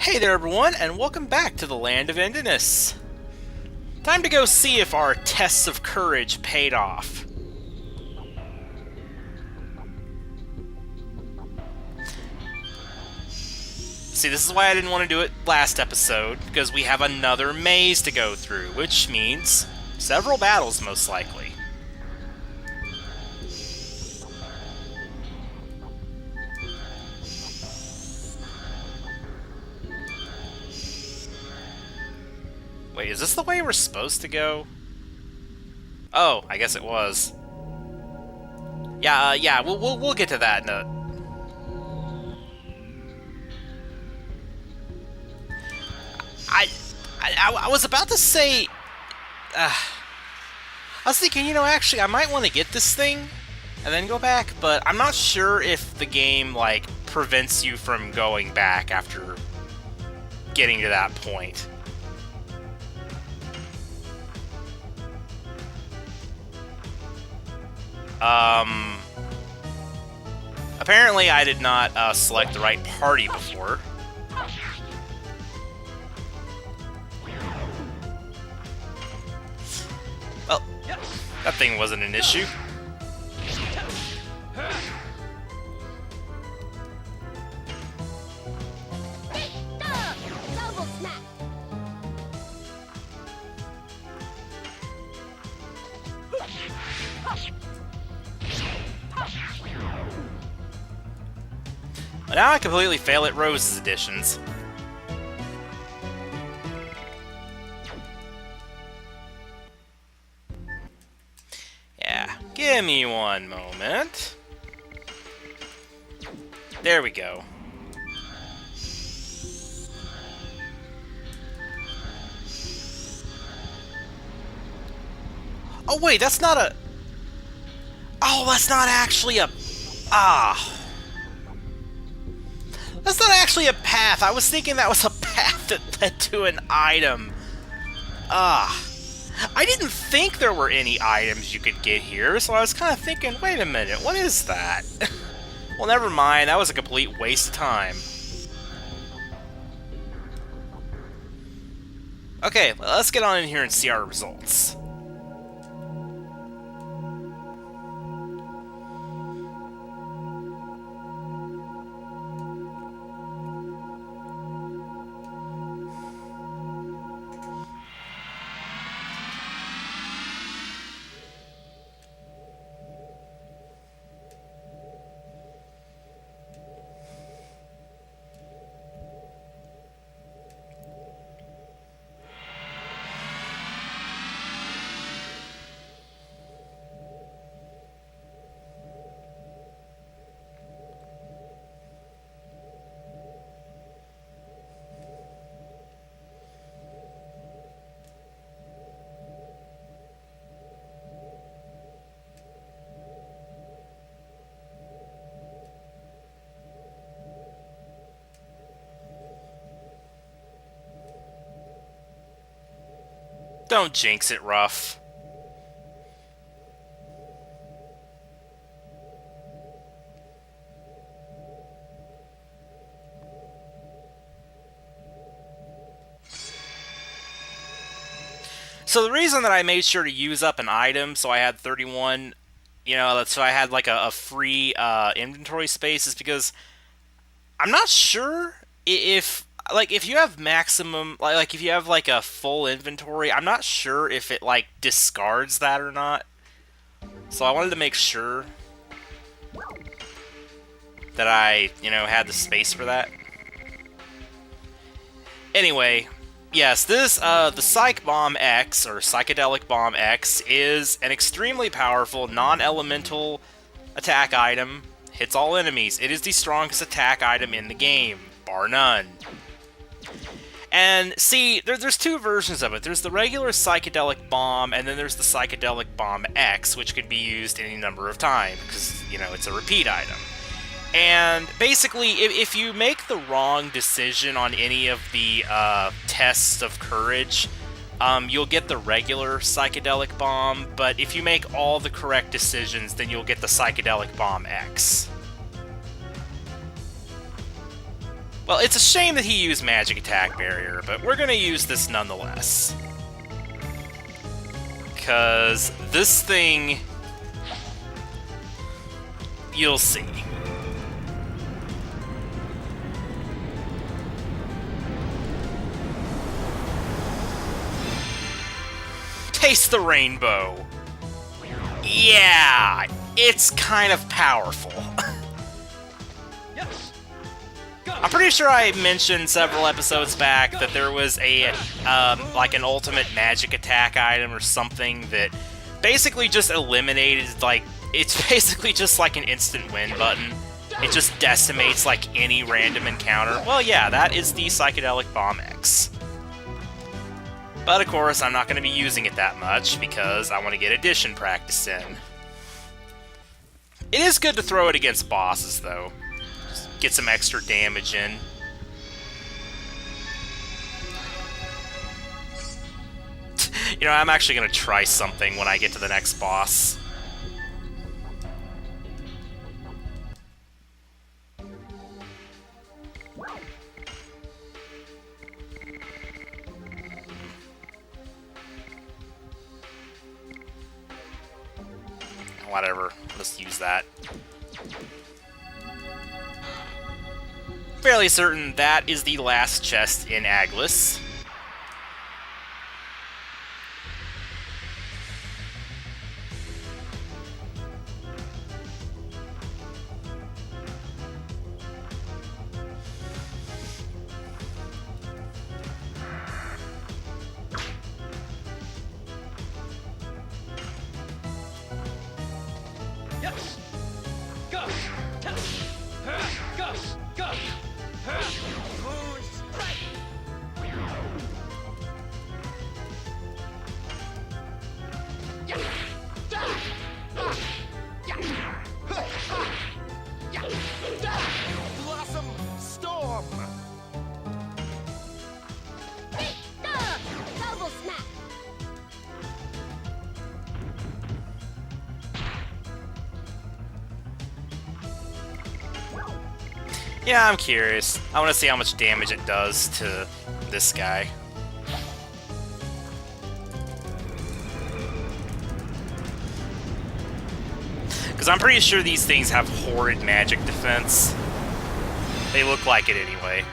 Hey there everyone, and welcome back to the Land of Endiness. Time to go see if our tests of courage paid off. See, this is why I didn't want to do it last episode, because we have another maze to go through, which means several battles most likely. Wait, is this the way we're supposed to go? Oh, I guess it was. Yeah, we'll get to that in a... I was about to say... I was thinking, actually, I might want to get this thing and then go back, but I'm not sure if the game, like, prevents you from going back after getting to that point. Apparently I did not select the right party before. Well, that thing wasn't an issue. But now I completely fail at Rose's additions. Yeah, give me one moment. There we go. Oh wait, that's not a... Oh, that's not actually a... Ah... That's not actually a path. I was thinking that was a path that led to an item. I didn't think there were any items you could get here, so I was kind of thinking, wait a minute, what is that? Well, never mind, that was a complete waste of time. Okay, let's get on in here and see our results. Don't jinx it, Ruff. So the reason that I made sure to use up an item, so I had 31, so I had like a free inventory space, is because I'm not sure if you have maximum, like if you have like a full inventory, I'm not sure if it like discards that or not. So I wanted to make sure that I, had the space for that. Anyway, yes, this, the Psych Bomb X, or Psychedelic Bomb X, is an extremely powerful, non-elemental attack item. Hits all enemies. It is the strongest attack item in the game, bar none. And see, there's two versions of it. There's the regular Psychedelic Bomb, and then there's the Psychedelic Bomb X, which can be used any number of times, because, it's a repeat item. And basically, if you make the wrong decision on any of the tests of courage, you'll get the regular Psychedelic Bomb, but if you make all the correct decisions, then you'll get the Psychedelic Bomb X. Well, it's a shame that he used Magic Attack Barrier, but we're gonna use this nonetheless. Because this thing... You'll see. Taste the rainbow. Yeah, it's kind of powerful. Yes. I'm pretty sure I mentioned several episodes back that there was a, like an ultimate magic attack item or something that basically just eliminated, like, it's basically just like an instant win button. It just decimates, like, any random encounter. Well, yeah, that is the Psychedelic Bomb X. But, of course, I'm not going to be using it that much, because I want to get addition practice in. It is good to throw it against bosses, though. Just get some extra damage in. You know, I'm actually going to try something when I get to the next boss. Whatever, let's use that. Fairly certain that is the last chest in Aglis. Yes. Go. Go. Go. Moon strike. Yeah. Blossom storm. Double smack. Yeah, I'm curious. I want to see how much damage it does to this guy. Because I'm pretty sure these things have horrid magic defense. They look like it anyway.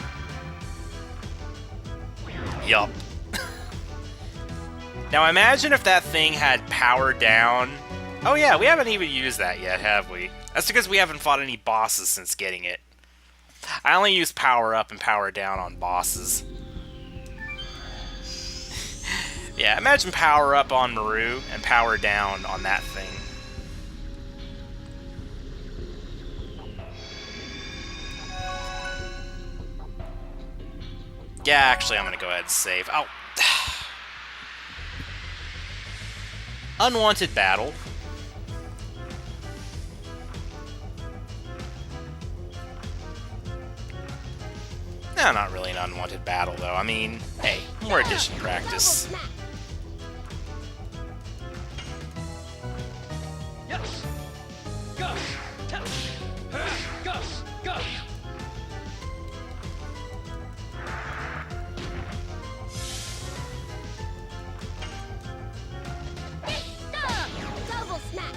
Yup. Now imagine if that thing had power down. Oh yeah, we haven't even used that yet, have we? That's because we haven't fought any bosses since getting it. I only use power up and power down on bosses. Yeah, imagine power up on Maru and power down on that thing. Yeah, actually I'm gonna go ahead and save. Oh. Unwanted battle. No, not really an unwanted battle, though. I mean, hey, more addition practice. Yes. Go. Go. Go. Double smack.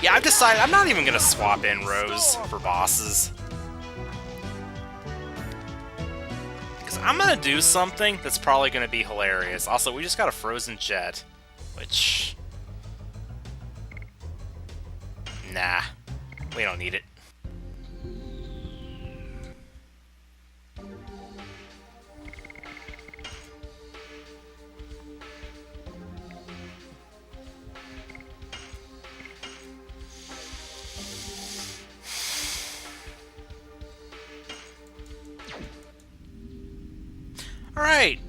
Yeah, I've decided I'm not even gonna swap in Rose for bosses. Because I'm gonna do something that's probably gonna be hilarious. Also, we just got a frozen jet, which... Nah, we don't need it. Alright.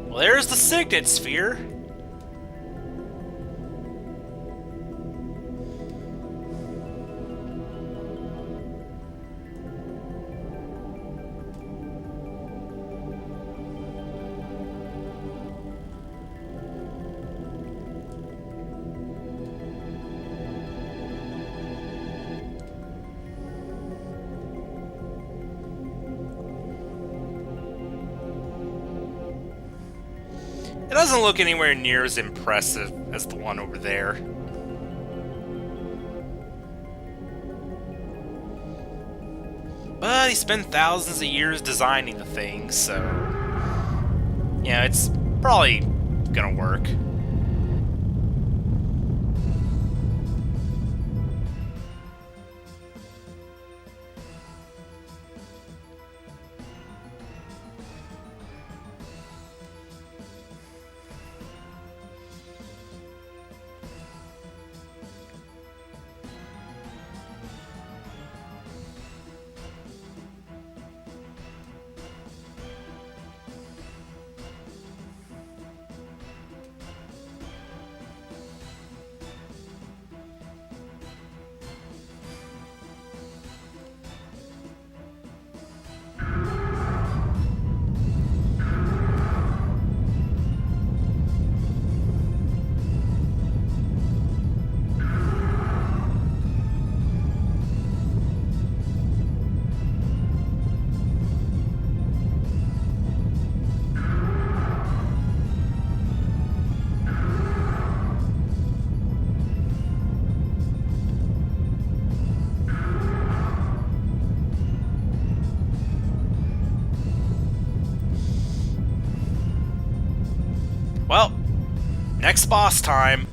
Well, there's the Signet Sphere. doesn't look anywhere near as impressive as the one over there. But he spent thousands of years designing the thing, so... yeah, it's probably gonna work. Well, next boss time.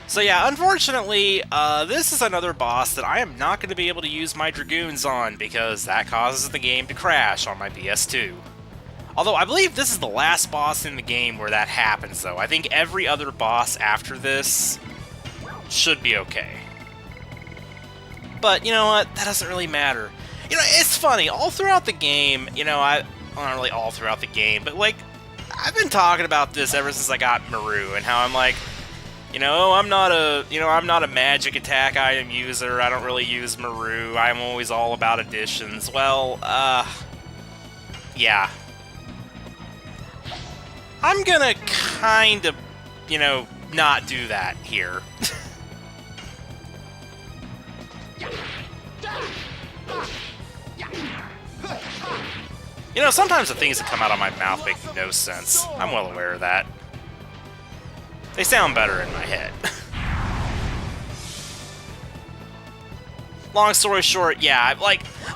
So yeah, unfortunately, this is another boss that I am not going to be able to use my Dragoons on, because that causes the game to crash on my PS2. Although, I believe this is the last boss in the game where that happens, though. I think every other boss after this should be okay. But, you know what? That doesn't really matter. You know, it's funny, all throughout the game, you know, well, not really all throughout the game, but, like, I've been talking about this ever since I got Maru, and how I'm like, you know, I'm not a magic attack item user, I don't really use Maru, I'm always all about additions. Well, yeah. I'm gonna kind of, you know, not do that here. You know, sometimes the things that come out of my mouth make no sense. I'm well aware of that. They sound better in my head. Long story short, yeah,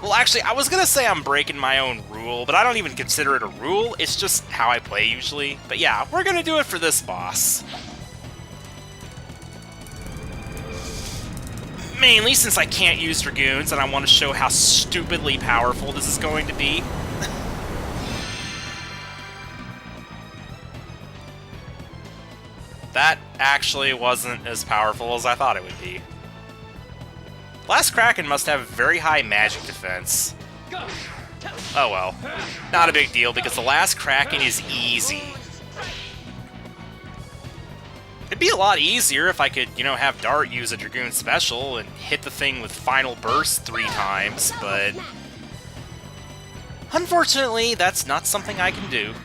well, actually, I was gonna say I'm breaking my own rule, but I don't even consider it a rule, it's just how I play usually. But yeah, we're gonna do it for this boss. Mainly since I can't use Dragoons, and I want to show how stupidly powerful this is going to be. That actually wasn't as powerful as I thought it would be. Last Crackin must have very high magic defense. Oh well. Not a big deal, because the last Crackin is easy. It'd be a lot easier if I could, you know, have Dart use a Dragoon special and hit the thing with Final Burst 3 times, but... unfortunately, that's not something I can do.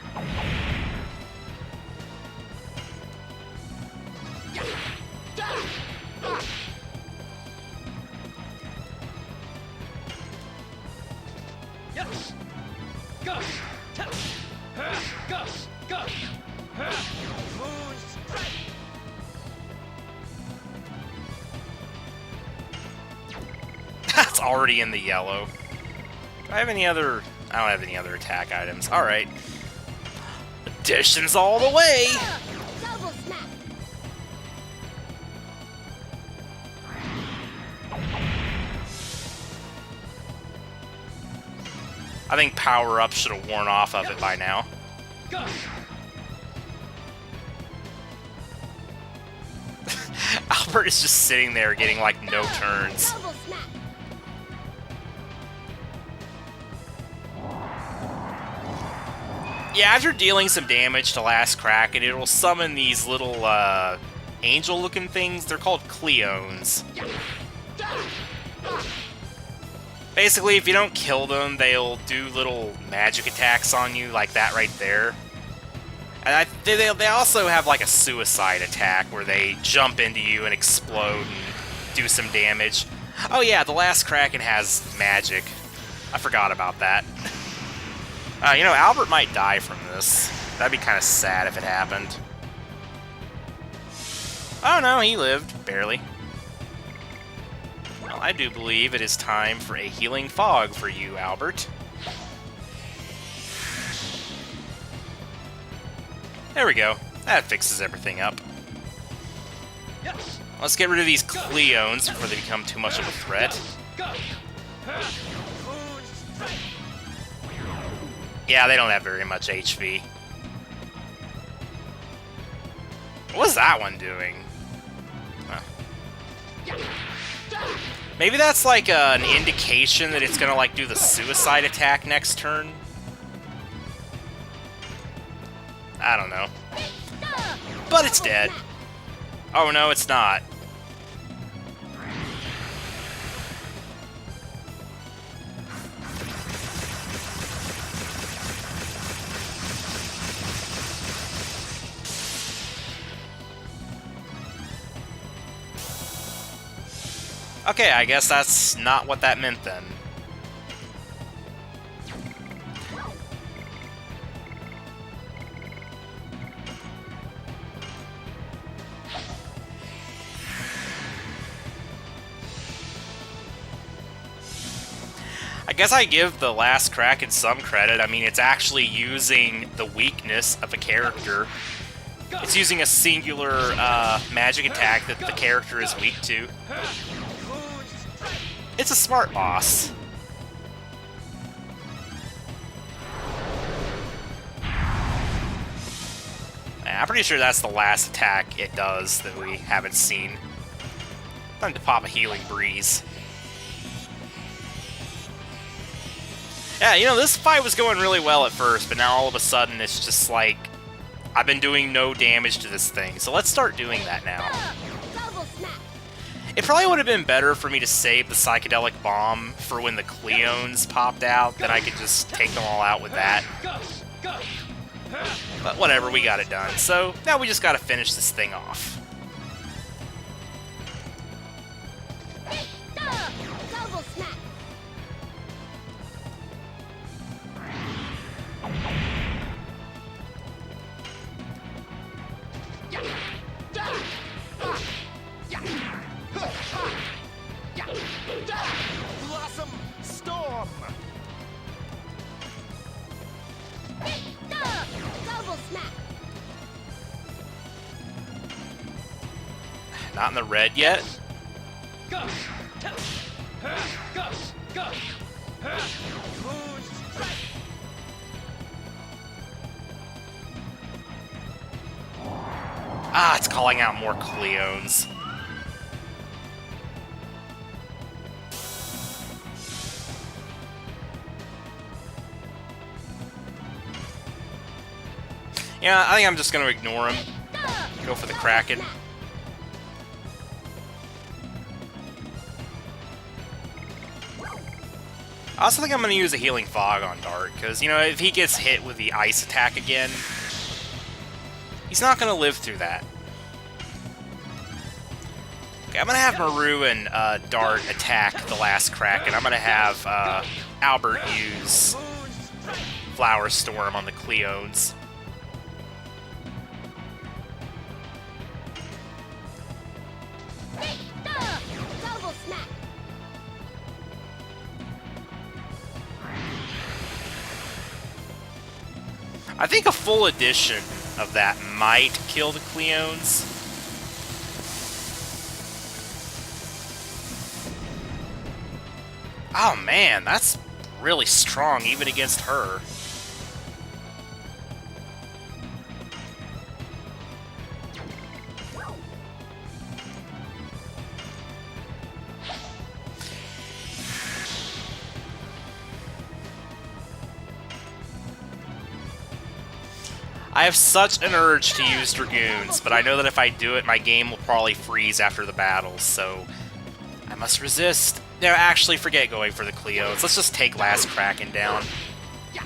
That's already in the yellow. Do I have any other... I don't have any other attack items. Alright. Additions all the way! I think power-up should have worn off of it by now. Albert is just sitting there getting, like, no turns. Yeah, after dealing some damage to Last Crackin, it will summon these little, angel-looking things. They're called Cleones. Basically, if you don't kill them, they'll do little magic attacks on you, like that right there. And they also have, like, a suicide attack, where they jump into you and explode and do some damage. Oh yeah, the Last Crackin has magic. I forgot about that. You know, Albert might die from this. That'd be kind of sad if it happened. Oh no, he lived. Barely. Well, I do believe it is time for a healing fog for you, Albert. There we go. That fixes everything up. Yes. Let's get rid of these Cleons before they become too much of a threat. Yeah, they don't have very much HP. What's that one doing? Maybe that's like an indication that it's gonna like do the suicide attack next turn? I don't know. But it's dead. Oh no, it's not. Okay, I guess that's not what that meant then. I guess I give the last Crackin some credit. I mean, it's actually using the weakness of a character. It's using a singular magic attack that the character is weak to. It's a smart boss. I'm pretty sure that's the last attack it does that we haven't seen. Time to pop a healing breeze. Yeah, you know, this fight was going really well at first, but now all of a sudden it's just like, I've been doing no damage to this thing, so let's start doing that now. It probably would have been better for me to save the Psychedelic Bomb for when the Cleons popped out, then I could just take them all out with that. But whatever, we got it done. So, now we just gotta finish this thing off. Blossom Storm. Double smack. Not in the red yet. Ah, it's calling out more Cleons. Yeah, I think I'm just going to ignore him. Go for the Crackin. I also think I'm going to use a Healing Fog on Dart, because, you know, if he gets hit with the Ice attack again, he's not going to live through that. Okay, I'm going to have Maru and Dart attack the last Crackin. I'm going to have Albert use Flower Storm on the Cleons. Double smack. I think a full edition of that might kill the Cleons. Oh man, that's really strong even against her. I have such an urge to use Dragoons, but I know that if I do it, my game will probably freeze after the battles, so I must resist. No, actually, forget going for the Cleons. Let's just take last Crackin down.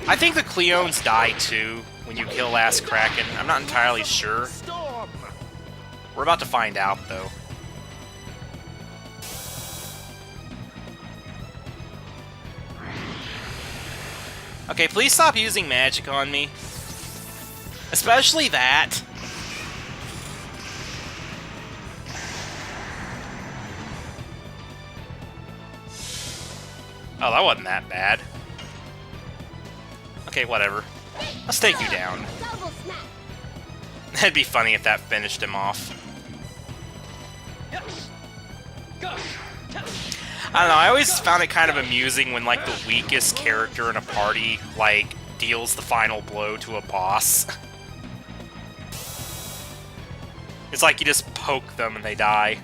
I think the Cleons die too when you kill last Crackin. I'm not entirely sure. We're about to find out, though. Okay, please stop using magic on me. Especially that. Oh, that wasn't that bad. Okay, whatever. Let's take you down. Double smack. That'd be funny if that finished him off. I don't know, I always found it kind of amusing when, like, the weakest character in a party, like, deals the final blow to a boss. It's like you just poke them and they die.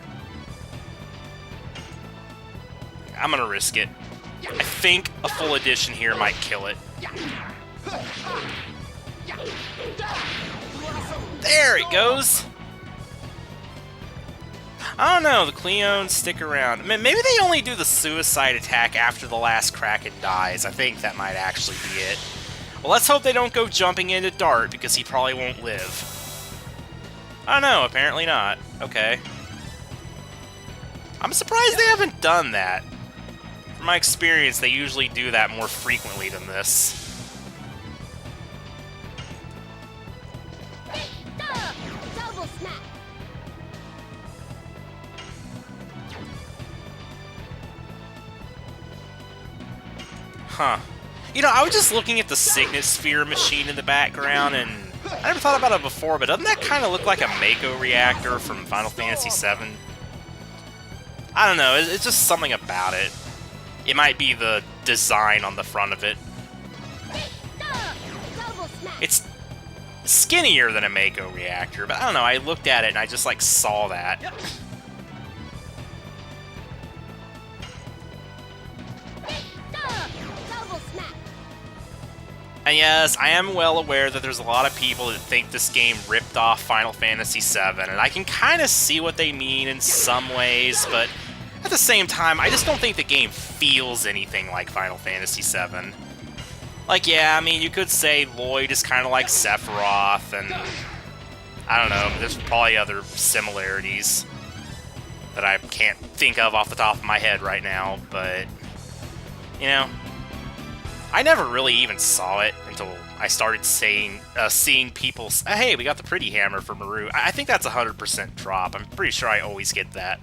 I'm gonna risk it. I think a full edition here might kill it. There it goes! I don't know, the Cleones stick around. Maybe they only do the suicide attack after the last Crackin dies. I think that might actually be it. Well, let's hope they don't go jumping into Dart, because he probably won't live. I don't know, apparently not. Okay. I'm surprised they haven't done that. From my experience, they usually do that more frequently than this. Double smack. Huh. You know, I was just looking at the Signet Sphere machine in the background, and I never thought about it before, but doesn't that kind of look like a Mako reactor from Final Fantasy VII? I don't know, it's just something about it. It might be the design on the front of it. Double smack. It's skinnier than a Mako reactor, but I don't know, I looked at it and I just, like, saw that. Double smack. And yes, I am well aware that there's a lot of people that think this game ripped off Final Fantasy VII, and I can kind of see what they mean in some ways, but at the same time, I just don't think the game feels anything like Final Fantasy VII. Like, yeah, I mean, you could say Lloyd is kind of like Sephiroth, and I don't know, there's probably other similarities that I can't think of off the top of my head right now, but, you know, I never really even saw it until I started seeing people hey, we got the pretty hammer for Maru. I think that's 100% drop. I'm pretty sure I always get that.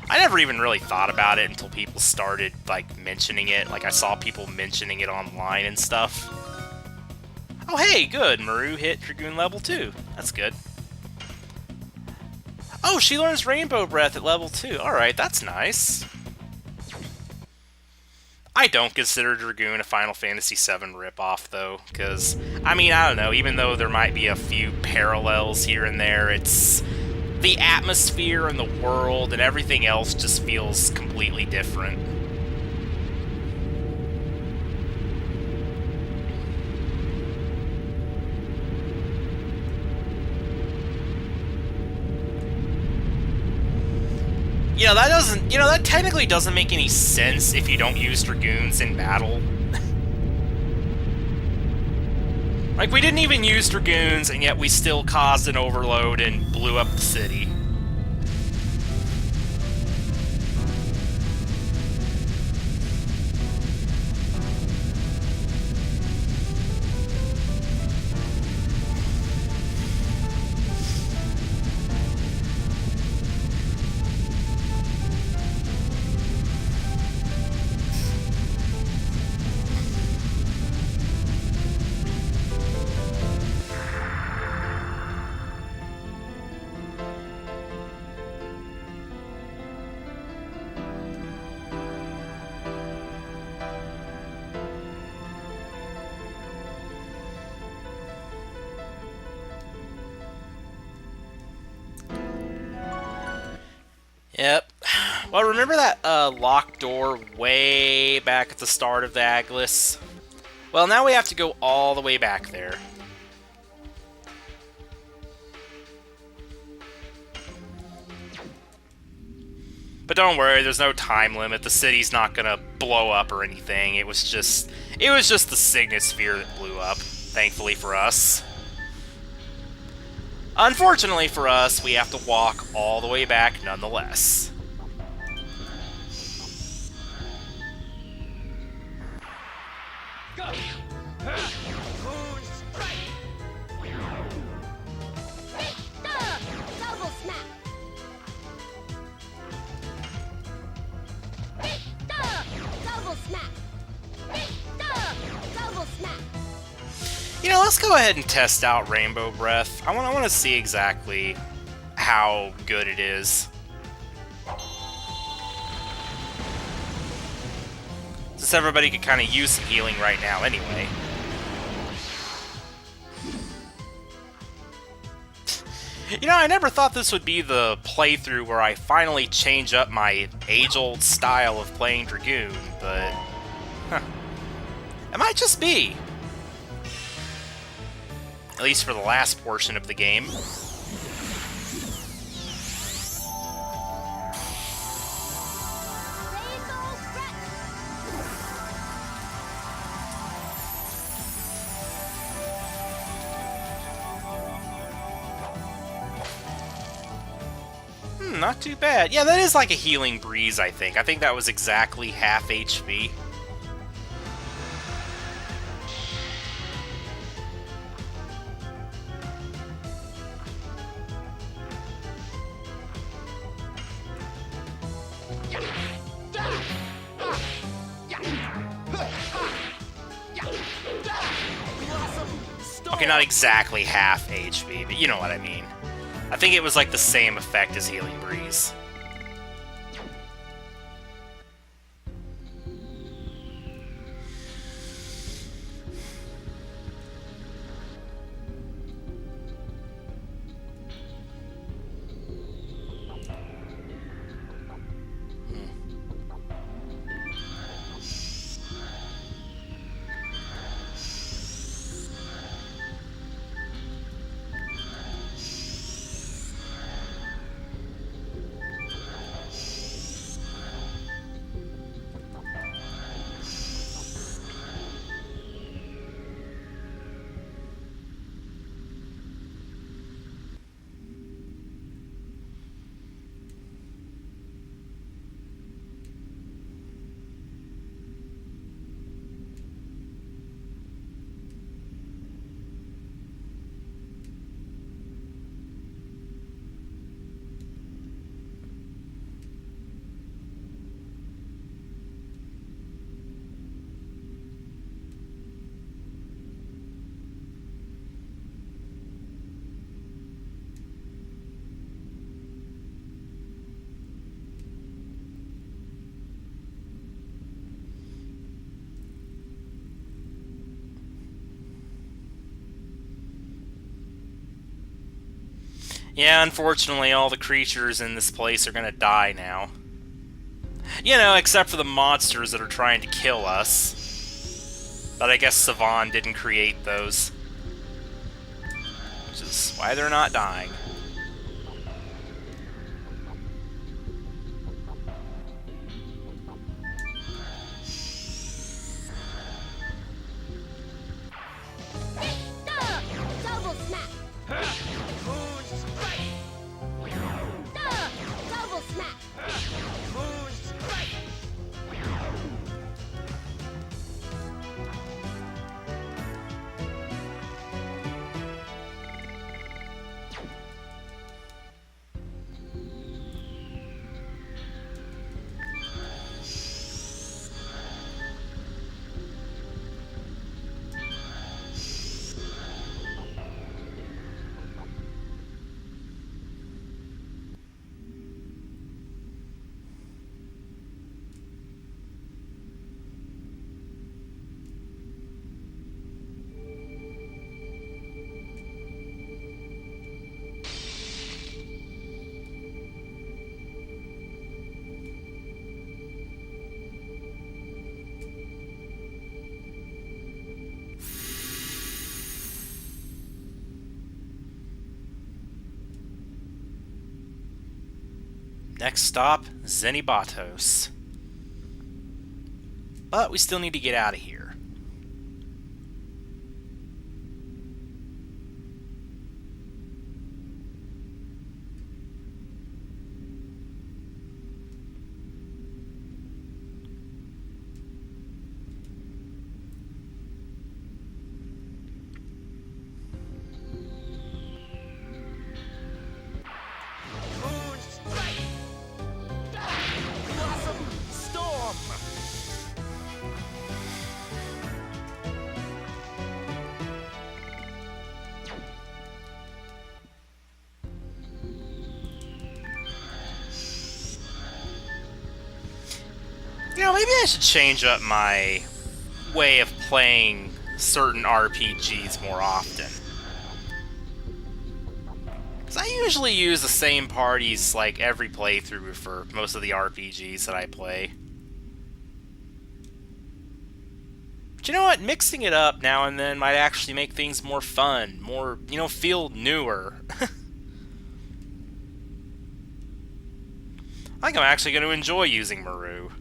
I never even really thought about it until people started, like, mentioning it. Like, I saw people mentioning it online and stuff. Oh, hey, good. Maru hit Dragoon level 2. That's good. Oh, she learns Rainbow Breath at level 2. Alright, that's nice. I don't consider Dragoon a Final Fantasy VII ripoff, though, because, I mean, I don't know, even though there might be a few parallels here and there, it's the atmosphere and the world and everything else just feels completely different. You know, that technically doesn't make any sense if you don't use Dragoons in battle. Like, we didn't even use Dragoons, and yet we still caused an overload and blew up the city. Yep. Well, remember that locked door way back at the start of the Aglis? Well, now we have to go all the way back there. But don't worry, there's no time limit. The city's not gonna blow up or anything. It was just the Signet Sphere that blew up, thankfully for us. Unfortunately for us, we have to walk all the way back nonetheless. Go! Moon strike. Double smack. Double smack. Double smack. You know, let's go ahead and test out Rainbow Breath. I want to see exactly how good it is. Since everybody could kind of use some healing right now anyway. You know, I never thought this would be the playthrough where I finally change up my age-old style of playing Dragoon, but... Huh. It might just be. At least for the last portion of the game. Not too bad. Yeah, that is like a healing breeze, I think. I think that was exactly half HP. Okay, not exactly half HP, but you know what I mean. I think it was like the same effect as Healing Breeze. Yeah, unfortunately, all the creatures in this place are gonna die now. You know, except for the monsters that are trying to kill us. But I guess Savan didn't create those. Which is why they're not dying. Double smack. Moon strike. Double smack. Moon strike. Next stop, Zenebatos. But we still need to get out of here. You know, maybe I should change up my way of playing certain RPGs more often. Because I usually use the same parties like every playthrough for most of the RPGs that I play. But you know what? Mixing it up now and then might actually make things more fun, more, you know, feel newer. I think I'm actually going to enjoy using Maru.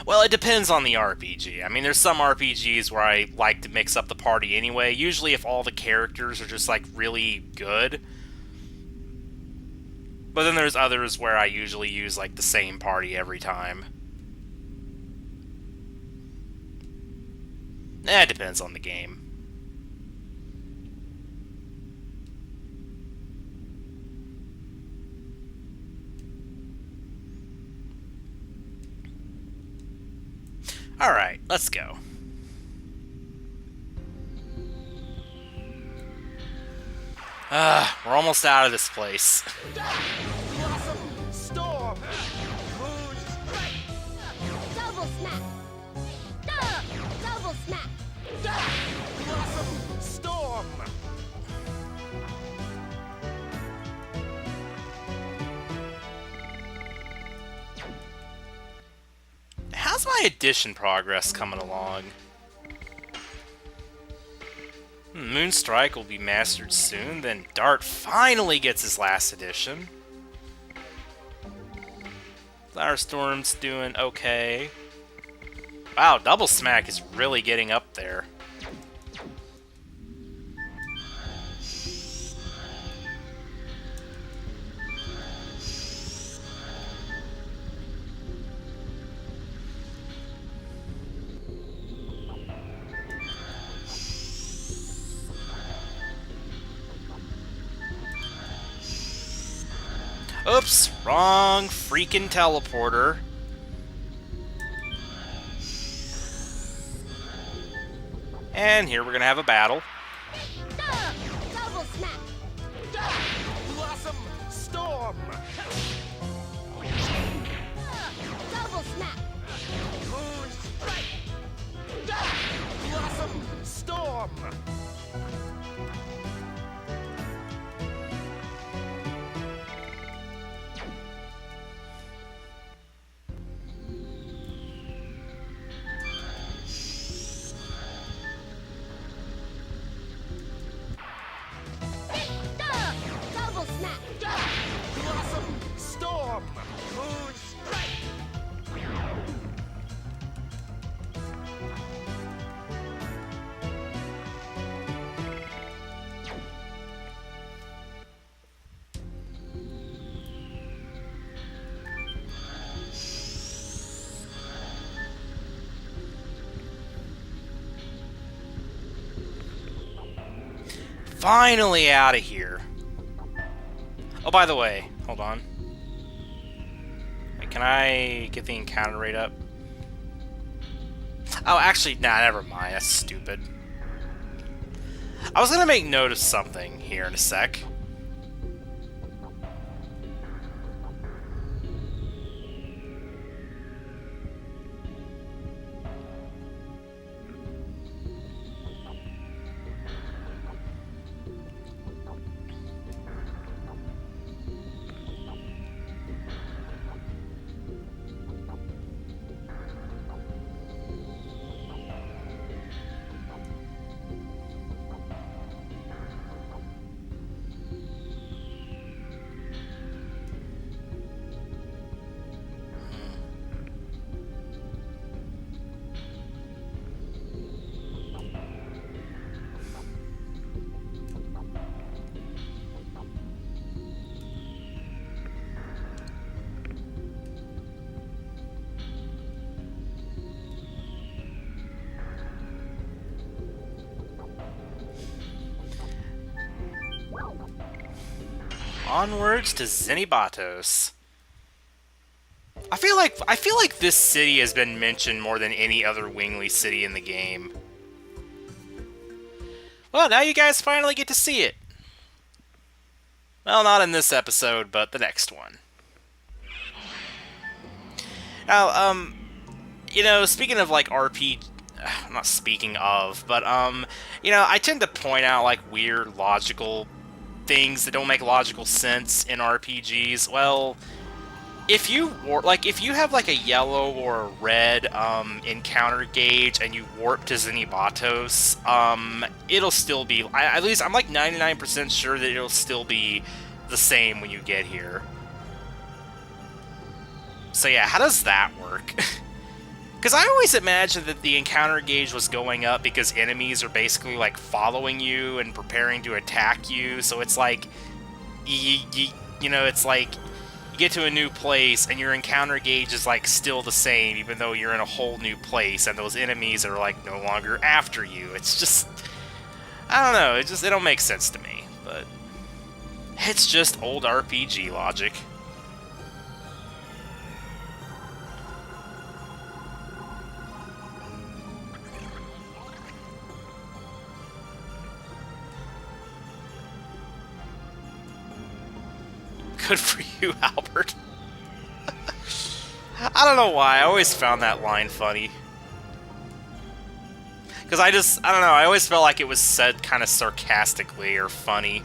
Well, it depends on the RPG. I mean, there's some RPGs where I like to mix up the party anyway, usually if all the characters are just, like, really good. But then there's others where I usually use, like, the same party every time. It depends on the game. Alright, let's go. We're almost out of this place. Blossom storm. Moon strike. Double smack. Double smack. Blossom storm. How's my addition progress coming along? Moonstrike will be mastered soon, then Dart finally gets his last edition. Flowerstorm's doing okay. Wow, Double Smack is really getting up there. Oops, wrong freaking teleporter. And here we're gonna have a battle. Double smack. Blossom storm. Double smack. Moon strike. Blossom storm. Double smack. Blossom storm. Moon strike. Finally out of here. Oh, by the way, hold on. Wait, can I get the encounter rate up? Oh, actually, nah, never mind. That's stupid. I was gonna make note of something here in a sec. Onwards to Zenebatos. I feel like this city has been mentioned more than any other Wingly city in the game. Well, now you guys finally get to see it. Well, not in this episode, but the next one. Now, you know, speaking of, like, not speaking of, but, you know, I tend to point out, like, weird logical things that don't make logical sense in RPGs. Well, if you have, like, a yellow or a red, encounter gauge and you warp to Zenebatos, it'll still be, at least I'm, like, 99% sure that it'll still be the same when you get here. So yeah, how does that work? Because I always imagined that the encounter gauge was going up because enemies are basically, like, following you and preparing to attack you, so it's like, you know, it's like, you get to a new place and your encounter gauge is, like, still the same, even though you're in a whole new place, and those enemies are, like, no longer after you. It's just, I don't know, it don't make sense to me, but it's just old RPG logic. Good for you, Albert. I don't know why, I always found that line funny. Because I don't know, I always felt like it was said kind of sarcastically or funny.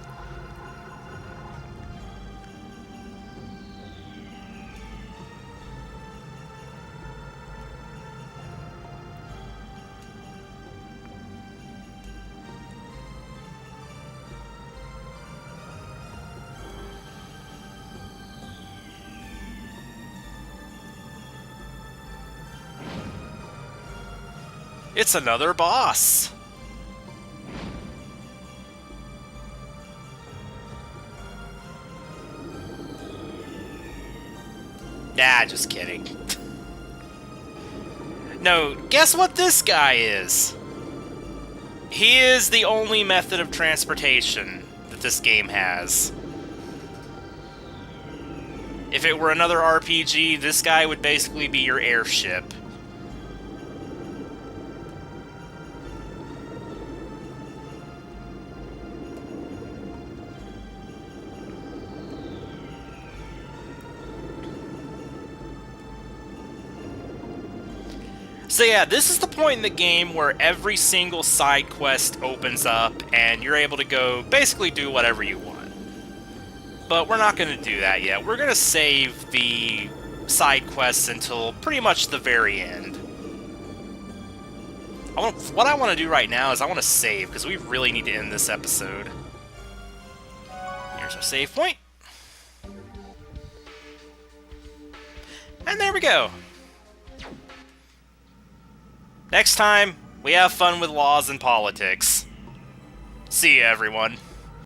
It's another boss! Nah, just kidding. No, guess what this guy is? He is the only method of transportation that this game has. If it were another RPG, this guy would basically be your airship. So yeah, this is the point in the game where every single side quest opens up and you're able to go basically do whatever you want. But we're not going to do that yet. We're going to save the side quests until pretty much the very end. What I want to do right now is I want to save, because we really need to end this episode. Here's our save point. And there we go. Next time, we have fun with laws and politics. See ya, everyone.